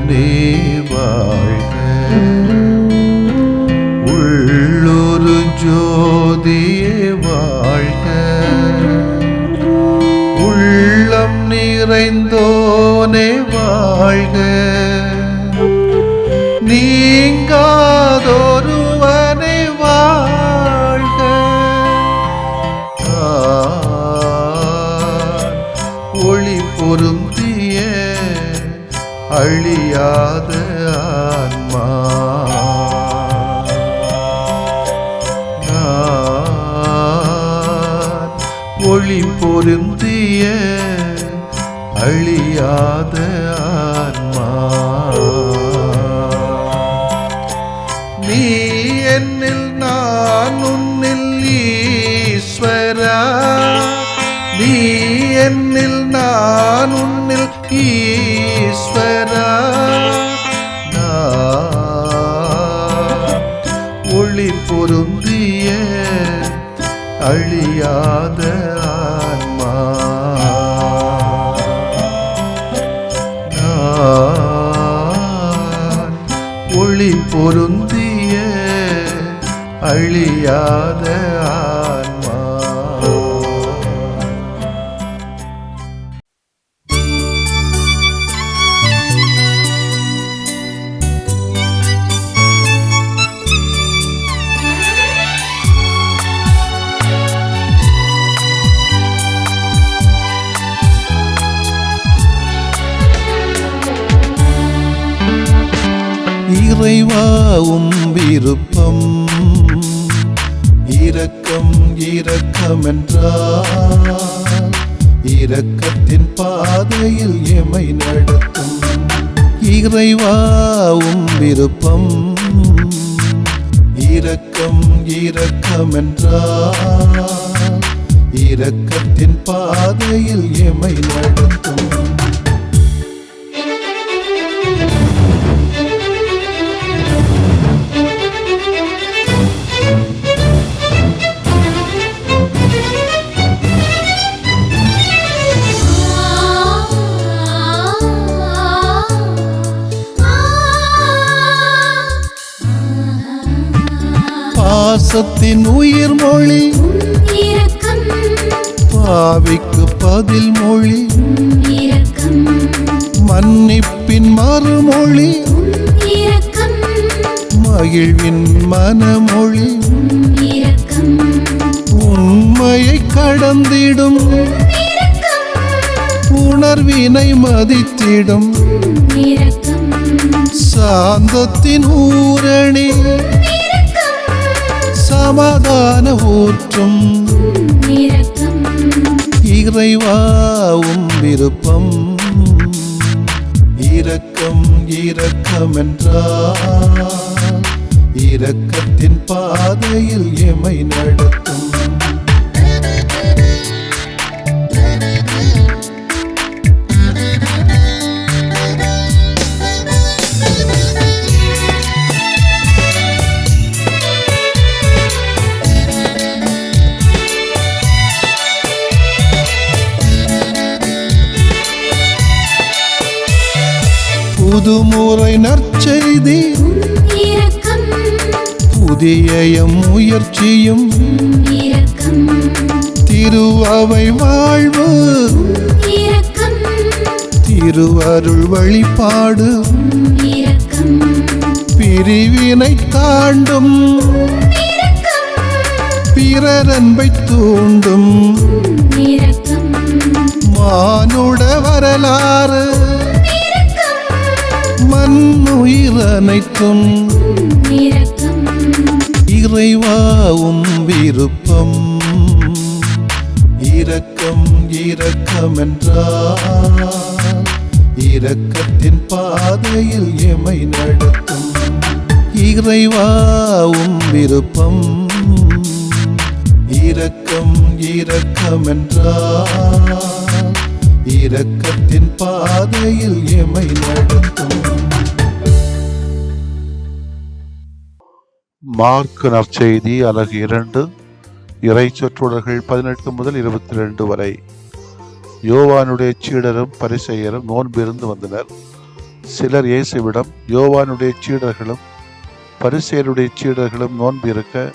உள்ளமுடனே வாழ்க. உள்ளொரு ஜோதியே வாழ்க. உள்ளம் நிறைந்தோனே வாழ்க. நீங்காதொருவனை வாழ்க. ஒளி பொருந்திய அழியாத ஆன்மா. ஒளி பொருந்திய அழியாத ஆன்மா. நீ என்னில் நான் உன்னில் ஈஸ்வரா. நீ என்னில் நான் உன்னில் ஈஸ்வரா. ஒளி பொருந்திய அழியாத ஆன்மா. ஒளி பொருந்திய அழியாத ஆன்மா. இறைவாவும் விருப்பம் இரக்கம் இரக்கம் என்றால் இரக்கத்தின் பாதையில் எமை நடத்தும். இறைவாவும் விருப்பம் இரக்கம் இரக்கம் என்றால் இரக்கத்தின் பாதையில் எமை நடத்தும். பாசத்தின் உயிர் மொழி இரக்கம். பாவிக்கு பதில் மொழி இரக்கம். மன்னிப்பின் மறுமொழி இரக்கம். மகிழ்வின் மனமொழி இரக்கம். உண்மையை கடந்திடும் இரக்கம். உணர்வினை மதித்திடும் இரக்கம். சாந்தத்தின் ஊரணி சமாதான ஊற்றும் இரக்கம். இறைவாவும் விருப்பம் இரக்கம் இரக்கம் என்றால் இரக்கத்தின் பாதையில் எமை நடத்தும். புதுமுறை நற்செய்தி இரக்கம். புதிய முயற்சியும் இரக்கம். திருஅவை வாழ்வு இரக்கம். திருஅருள் வழிபாடு இரக்கம். பிரிவினை தாண்டும் இரக்கம். பிறரன்பை தூண்டும் இரக்கம். மானுட வரலாறு மண்ணுயிர் அனைத்தும் இரக்கம். இறைவாவும் விருப்பம் இரக்கம் இரக்கம் என்றால் இரக்கத்தின் பாதையில் எமை நடத்தும். இறைவாவும் விருப்பம் இரக்கம் இரக்கம் என்றால் இரக்கத்தின் பாதையில் எமை நடத்தும். மார்க்கு நற்செய்தி அலகு 2 இறை சொற்றொடர்கள் 18 முதல் 22 வரை. யோவானுடைய சீடரும் பரிசேயரும் நோன்பிருந்து வந்தனர். சிலர் இயேசுவிடம், யோவானுடைய சீடர்களும் பரிசேயருடைய சீடர்களும் நோன்பு இருக்க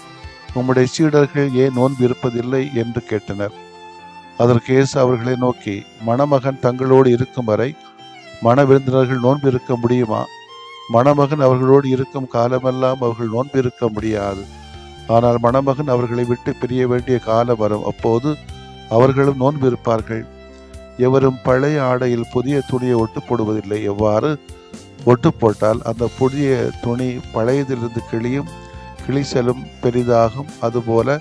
உம்முடைய சீடர்கள் ஏன் நோன்பு இருப்பதில்லை என்று கேட்டனர். அதற்கு இயேசு அவர்களை நோக்கி, மணமகன் தங்களோடு இருக்கும் வரை மண விருந்தினர்கள் நோன்பு இருக்க முடியுமா? மணமகன் அவர்களோடு இருக்கும் காலமெல்லாம் அவர்கள் நோன்பு இருக்க முடியாது. ஆனால் மணமகன் அவர்களை விட்டு பிரிய வேண்டிய காலம் வரும், அப்போது அவர்களும் நோன்பு இருப்பார்கள். எவரும் பழைய ஆடையில் புதிய துணியை ஒட்டு போடுவதில்லை. எவ்வாறு ஒட்டு போட்டால் அந்த புதிய துணி பழையதிலிருந்து கிளியும், கிளிசலும் பெரிதாகும். அதுபோல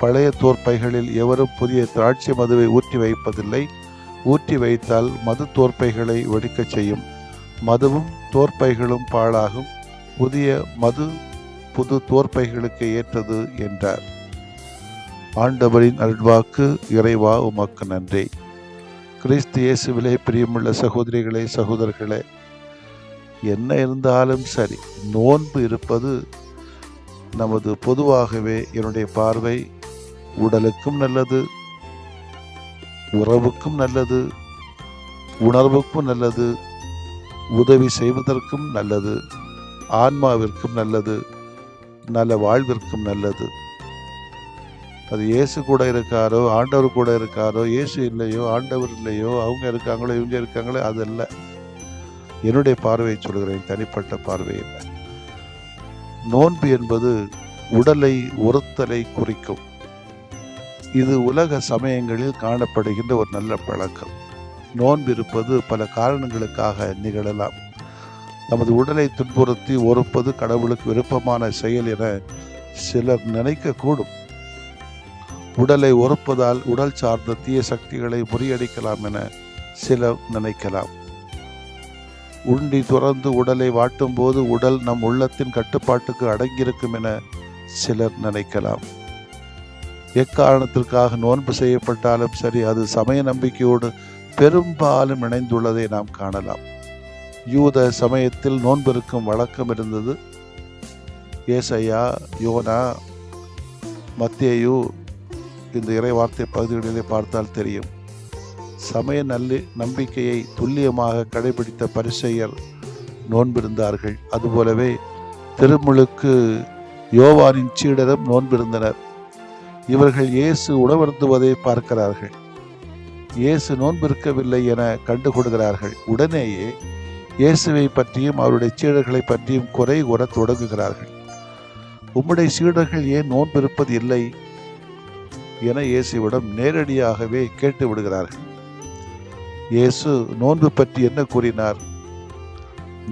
பழைய தோற்பைகளில் எவரும் புதிய திராட்சை மதுவை ஊற்றி வைப்பதில்லை. ஊற்றி வைத்தால் மது தோற்பைகளை வெடிக்கச் செய்யும். மதுவும் தோற்பைகளும் பாழாகும். புதிய மது புது தோற்பைகளுக்கு ஏற்றது என்றார். ஆண்டவரின் அருள்வாக்கு. இறைவா உமக்கு நன்றி. கிறிஸ்து இயேசுவிலே பிரியமுள்ள சகோதரிகளே, சகோதரர்களே, என்ன இருந்தாலும் சரி, நோன்பு இருப்பது நமது பொதுவாகவே என்னுடைய பார்வை உடலுக்கும் நல்லது, உறவுக்கும் நல்லது, உணர்வுக்கும் நல்லது, உதவி செய்வதற்கும் நல்லது, ஆன்மாவிற்கும் நல்லது, நல்ல வாழ்விற்கும் நல்லது. அது இயேசு கூட இருக்காரோ, ஆண்டவர் கூட இருக்காரோ, இயேசு இல்லையோ, ஆண்டவர் இல்லையோ, அவங்க இருக்காங்களோ, இவங்க இருக்காங்களோ, அதல்ல. என்னுடைய பார்வையை சொல்கிறேன், தனிப்பட்ட பார்வை இல்லை. நோன்பு என்பது உடலை ஒருத்தலை குறிக்கும். இது உலக சமயங்களில் காணப்படுகின்ற ஒரு நல்ல பழக்கம். நோன்பு இருப்பது பல காரணங்களுக்காக நிகழலாம். நமது உடலை துன்புறுத்தி ஒருப்பது கடவுளுக்கு விருப்பமான செயல் என சிலர் நினைக்கக்கூடும். உடலை ஒருப்பதால் உடல் சார்ந்த தீய சக்திகளை முறியடிக்கலாம் என சிலர் நினைக்கலாம். உண்டி துறந்து உடலை வாட்டும் போது உடல் நம் உள்ளத்தின் கட்டுப்பாட்டுக்கு அடங்கியிருக்கும் என சிலர் நினைக்கலாம். எக்காரணத்திற்காக நோன்பு செய்யப்பட்டாலும் சரி, அது சமய நம்பிக்கையோடு பெரும்பாலும் இணைந்துள்ளதை நாம் காணலாம். யூத சமயத்தில் நோன்பு இருக்கும் வழக்கம் இருந்தது. ஏசாயா, யோனா, மத்தேயு இந்த இறைவார்த்தை பகுதிகளிலே பார்த்தால் தெரியும். சமய நம்பிக்கையை துல்லியமாக கடைபிடித்த பரிசேயர் நோன்பிருந்தார்கள். அதுபோலவே திருமுழுக்கு யோவானின் சீடரும் நோன்பிருந்தனர். இவர்கள் இயேசு உணவருந்துவதை பார்க்கிறார்கள். இயேசு நோன்பிருக்கவில்லை என கண்டுகொள்கிறார்கள். உடனேயே இயேசுவை பற்றியும் அவருடைய சீடர்களை பற்றியும் குறை கூற தொடங்குகிறார்கள். உம்முடைய சீடர்கள் ஏன் நோன்பிருப்பது இல்லை என இயேசுவிடம் நேரடியாகவே கேட்டு விடுகிறார்கள். இயேசு நோன்பு பற்றி என்ன கூறினார்?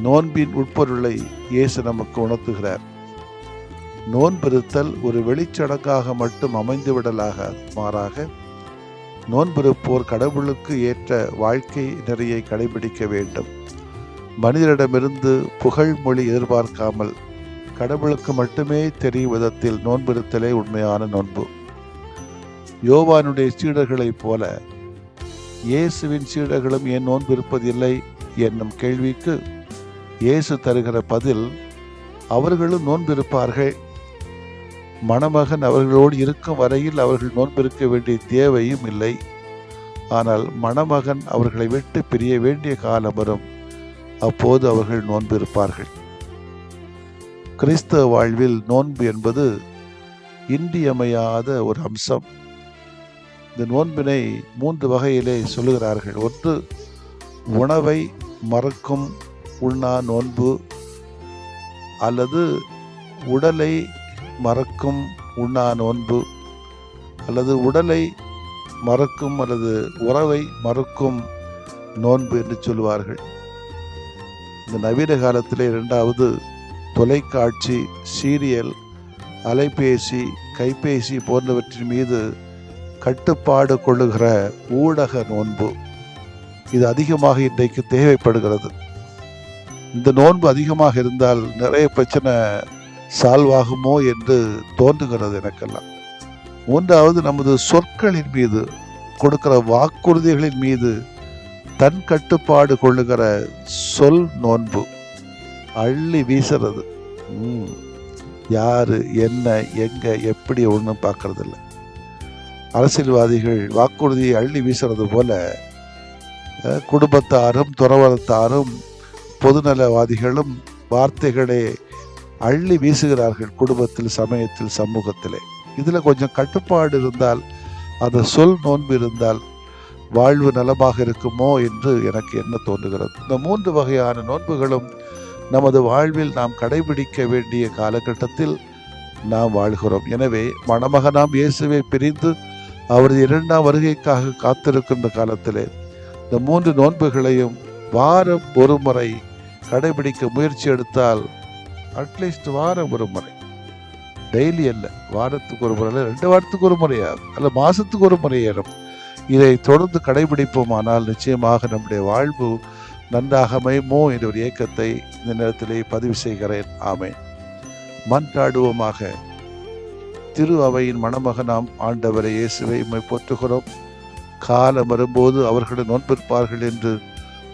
நோன்பின் உட்பொருளை இயேசு நமக்கு உணர்த்துகிறார். நோன்பிருத்தல் ஒரு வெளிச்சடங்காக மட்டும் அமைந்துவிடலாக, மாறாக நோன்பிருப்போர் கடவுளுக்கு ஏற்ற வாழ்க்கை நெறியை கடைபிடிக்க வேண்டும். மனிதரிடமிருந்து புகழ்மொழி எதிர்பார்க்காமல் கடவுளுக்கு மட்டுமே தெரியும் விதத்தில் நோன்பிருத்தலே உண்மையான நோன்பு. யோவானுடைய சீடர்களைப் போல இயேசுவின் சீடர்களும் ஏன் நோன்பிருப்பதில்லை என்னும் கேள்விக்கு இயேசு தருகிற பதில், அவர்களும் நோன்பிருப்பார்கள். மணமகன் அவர்களோடு இருக்கும் வரையில் அவர்கள் நோன்பிருக்க வேண்டிய தேவையும் இல்லை. ஆனால் மணமகன் அவர்களை விட்டு பிரிய வேண்டிய காலம் வரும், அப்போது அவர்கள் நோன்பிருப்பார்கள். கிறிஸ்தவ வாழ்வில் நோன்பு என்பது இன்றியமையாத ஒரு அம்சம். இந்த நோன்பினை 3 வகையிலே சொல்லுகிறார்கள். ஒன்று, உணவை மறக்கும் உண்ணா நோன்பு, அல்லது உடலை மறக்கும் உண்ணா நோன்பு, அல்லது உடலை மறக்கும் அல்லது உறவை மறக்கும் நோன்பு என்று சொல்வார்கள். இந்த நவீன காலத்திலே 2வது, தொலைக்காட்சி, சீரியல், அலைபேசி, கைபேசி போன்றவற்றின் மீது கட்டுப்பாடு கொள்ளுகிற ஊடக நோன்பு. இது அதிகமாக இன்றைக்கு தேவைப்படுகிறது. இந்த நோன்பு அதிகமாக இருந்தால் நிறைய பிரச்சனை சால்வ் ஆகுமோ என்று தோன்றுகிறது எனக்கெல்லாம். 3வது, நமது சொற்களின் மீது கொடுக்கிற வாக்குறுதிகளின் மீது தன் கட்டுப்பாடு கொள்ளுகிற சொல் நோன்பு. அள்ளி வீசுறது, யாரு என்ன எங்க எப்படி ஒன்றும் பார்க்கறதில்ல. அரசியல்வாதிகள் வாக்குறுதியை அள்ளி வீசுறது போல குடும்பத்தாரும் துறவரத்தாரும் பொதுநலவாதிகளும் வார்த்தைகளே அள்ளி வீசுகிறார்கள் குடும்பத்தில், சமயத்தில், சமூகத்திலே. இதில் கொஞ்சம் கட்டுப்பாடு இருந்தால், அந்த சொல் நோன்பு இருந்தால் வாழ்வு நலமாக இருக்குமோ என்று எனக்கு என்ன தோன்றுகிறது. இந்த 3 வகையான நோன்புகளும் நமது வாழ்வில் நாம் கடைபிடிக்க வேண்டிய காலகட்டத்தில் நாம் வாழ்கிறோம். எனவே மணமகனாம் இயேசுவை பிரிந்து அவரது 2ஆம் வருகைக்காக காத்திருக்கின்ற காலத்திலே இந்த 3 நோன்புகளையும் வாரம் ஒரு முறை கடைபிடிக்க முயற்சி எடுத்தால், அட்லீஸ்ட் வாரம் ஒரு முறை, டெய்லி அல்ல, வாரத்துக்கு ஒரு முறை, 2 வாரத்துக்கு ஒரு முறையாகும், அல்ல மாசத்துக்கு ஒரு முறையேறும். இதை தொடர்ந்து கடைபிடிப்போமானால் நிச்சயமாக நம்முடைய வாழ்வு நன்றாக அமையுமோ என்ற ஒரு ஏக்கத்தை இந்த நேரத்திலே பதிவு செய்கிறேன். ஆமென். மன்றாடுவோமாக. திரு அவையின் மணமகனாம் ஆண்டவரை இயேசுவை உம்மை போற்றுகிறோம். காலம் வரும்போது அவர்களை நோன்பிருப்பார்கள் என்று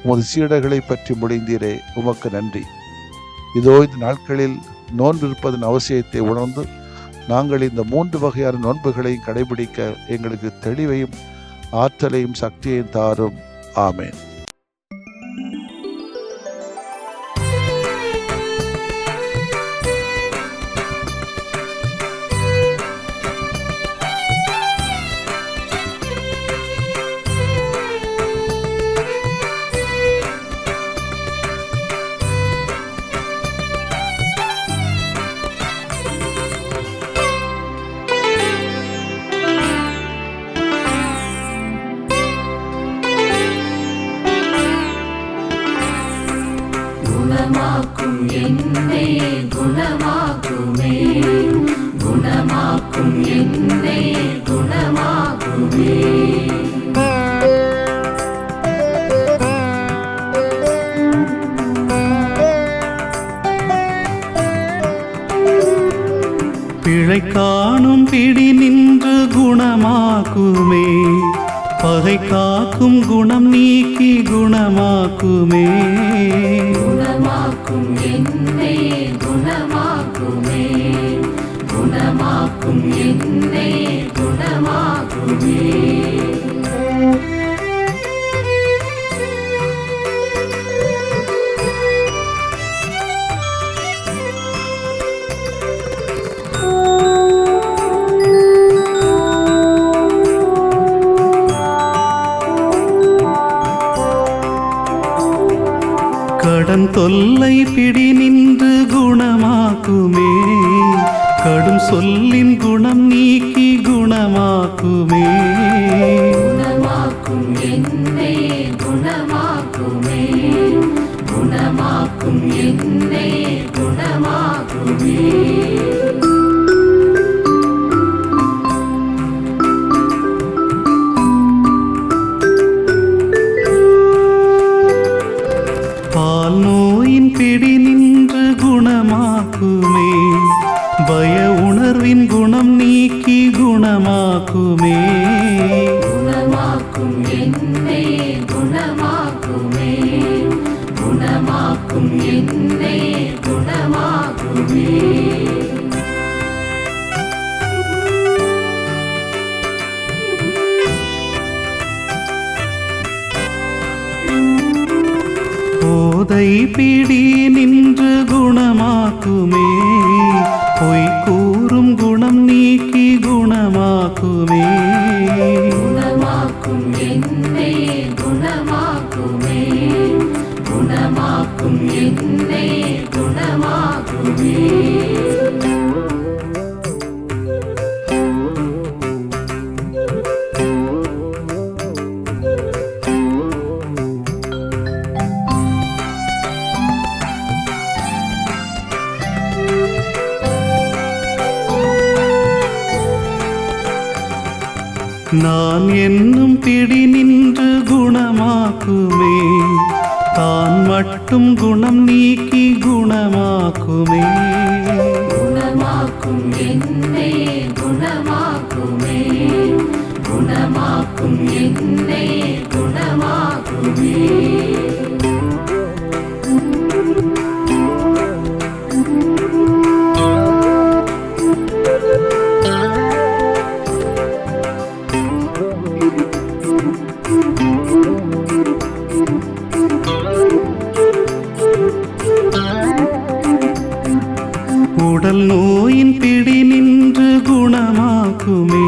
உமது சீடர்களை பற்றி முடிந்தீரே, உமக்கு நன்றி. இதோ இந்த நாட்களில் நோன்பிருப்பதன் அவசியத்தை உணர்ந்து நாங்கள் இந்த 3 வகையான நோன்புகளையும் கடைபிடிக்க எங்களுக்கு தெளிவையும் ஆற்றலையும் சக்தியையும் தாரும். ஆமென். குணமாக்கும் என்னை குணமாக்குமே, குணமாக்கும் என்னை குணமாக்குமே. பிழை காணும் பிடி நின்று குணமாக்குமே, பகை காக்கும் குணம் நீக்கி குணமாக்குமே. குணமாக்கும் என்னை குணமாக்குமே, குணமாக்கும் என்னை குணமாக்குமே. கடன் தொல்லை பிடி நின்று குணமாக்குமே, கடும் சொல்லின் குணம் நீக்கி குணமாக்குமே. குணமாக்கும் என்னை குணமாக்குமே, குணமாக்கும் என்னை குணமாக்குமே. பால் நோயின் பிடி நின்று குணமாக்குமே, பய உணர்வின் குணம் நீக்கி குணமாக்குமே. குணமாக்கும் என்னை குணமாக்குமே, குணமாக்கும் என்னை குணமாக்குமே. போதை பிடி நின்று குணமாக்குமே, பொய் கூறும் குணம் நீக்கி குணமாக்குமே. குணமாக்கும் என்னை குணமாக்குமே, குணமாக்கும் என்னை குணமாக்குமே. நான் என்னும் பிடி நின்று குணமாக்குமே, தான் மட்டும் குணம் நீக்கி குணமாக்குமே. குணமாக்கும் என்னை குணமாக்குமே, குணமாக்கும் என்னை குணமாக்குமே. உடல் நோயின் பிடி நின்று குணமாக்குமே,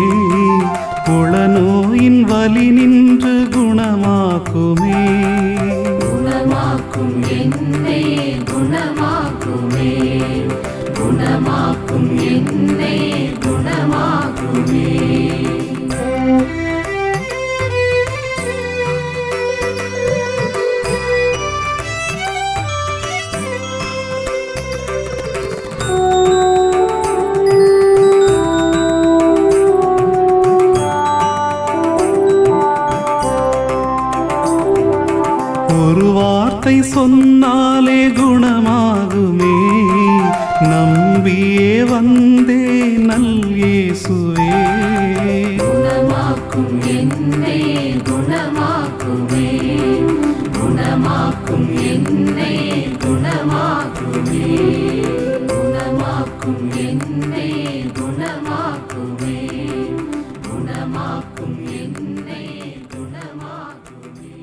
உளநோயின் வலி நின்று குணமாக்குமே. குணமாக்கும் என்னை குணமாக்குமே, குணமாக்கும் என்னை குணமாக்குமே. ஒரு வார்த்தை சொன்னாலே குணமாகுமே, நம்பியே வந்தே நல் இயேசுவே. குணமாக்கும் என்னை குணமாக்குமே, குணமாக்கும் என்னை குணமாக்குமே, குணமாக்கும் என்னை குணமாக்குமே, குணமாக்கும் என்னை குணமாக்குமே.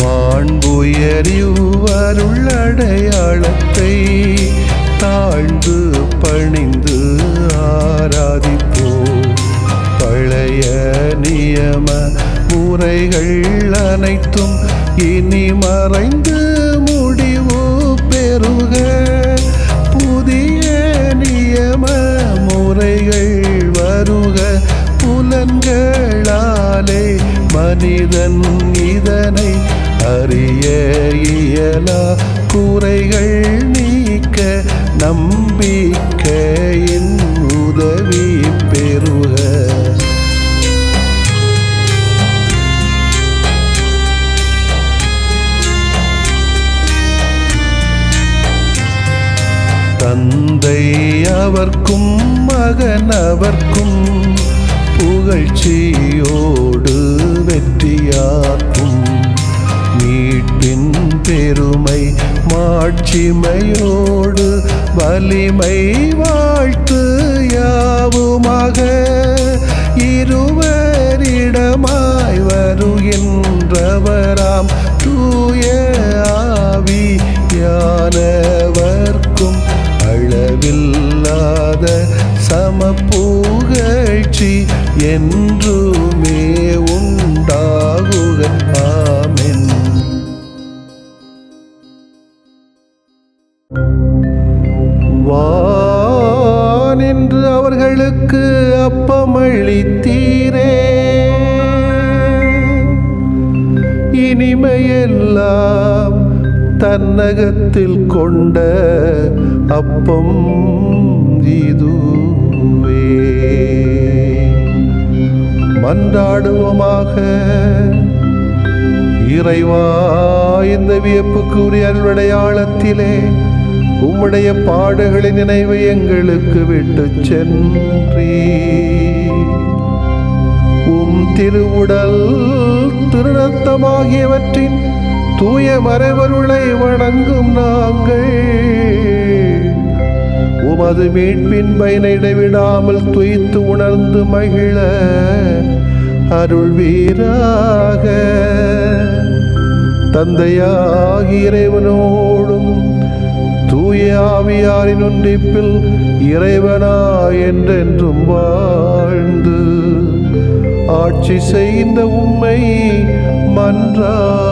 மாண்புயரிவருள்ளடையாளத்தை தாழ்ந்து பணிந்து ஆராதிப்போம். பழைய நியம முறைகள் அனைத்தும் இனி மறைந்து முடிவு பெறுக. புதிய நியம முறைகள் வருக. புலன்களாலே மனிதன் இதனை அறிய இயலா. குறைகள் நீக்க நம்பிக்கையின் உதவி பெறுக. தந்தை அவர்க்கும் மகன் அவர்க்கும் புகழ்ச்சியோடு வெற்றியாக்கும். மீட்பின் பெருமை மாட்சிமையோடு வலிமை வாழ்த்து யாவுமாக. இருவரிடமாய் வருகின்றவராம் தூய ஆவியானவர்க்கும் அளவில்லாத சமப்புகழ்ச்சி என்றுமே உண்டாகுக. ஆமென். வானின்று அவர்களுக்கு அப்பமளித்தீரே, இனிமையெல்லாம் தன்னகத்தில் கொண்ட அப்பம் இதுவே. மன்றாடுவோமாக. இறைவா, இந்த வியப்புக்குரிய அருளடையாளத்திலே உம்முடைய பாடுகளின் நினைவு எங்களுக்கு விட்டு சென்றீ. உம் திருவுடல் திருரத்தமாகியவற்றின் தூய மறைபொருளை வணங்கும் நாங்கள் உமது மீட்பின் பயனை இடைவிடாமல் துய்த்து உணர்ந்து மகிழ அருள்வீராக. தந்தையாகிய இறைவனோடும் தூய ஆவியாரின் ஒன்றிப்பில் இறைவனா என்றென்றும் வாழ்ந்து ஆட்சி செய்கின்ற உம்மை மன்றாடுகிறோம்.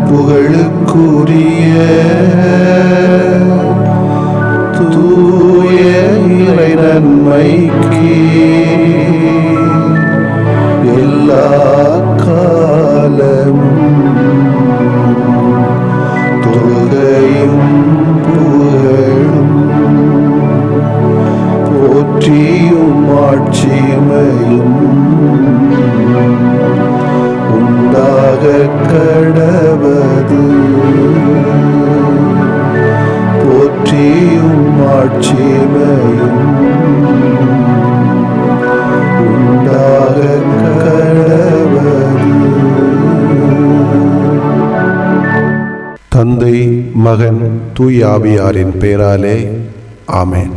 புகழுக்குரிய தூய இறை நன்மைக்கு எல்லா காலமும் தொழுகையும் புகழும் போற்றியும் ஆட்சிமையும் உண்டாக கடவது. போற்றியும் ஆட்சிமையும் உண்டாக கடவது. தந்தை, மகன், தூய ஆவியாரின் பெயராலே ஆமென்.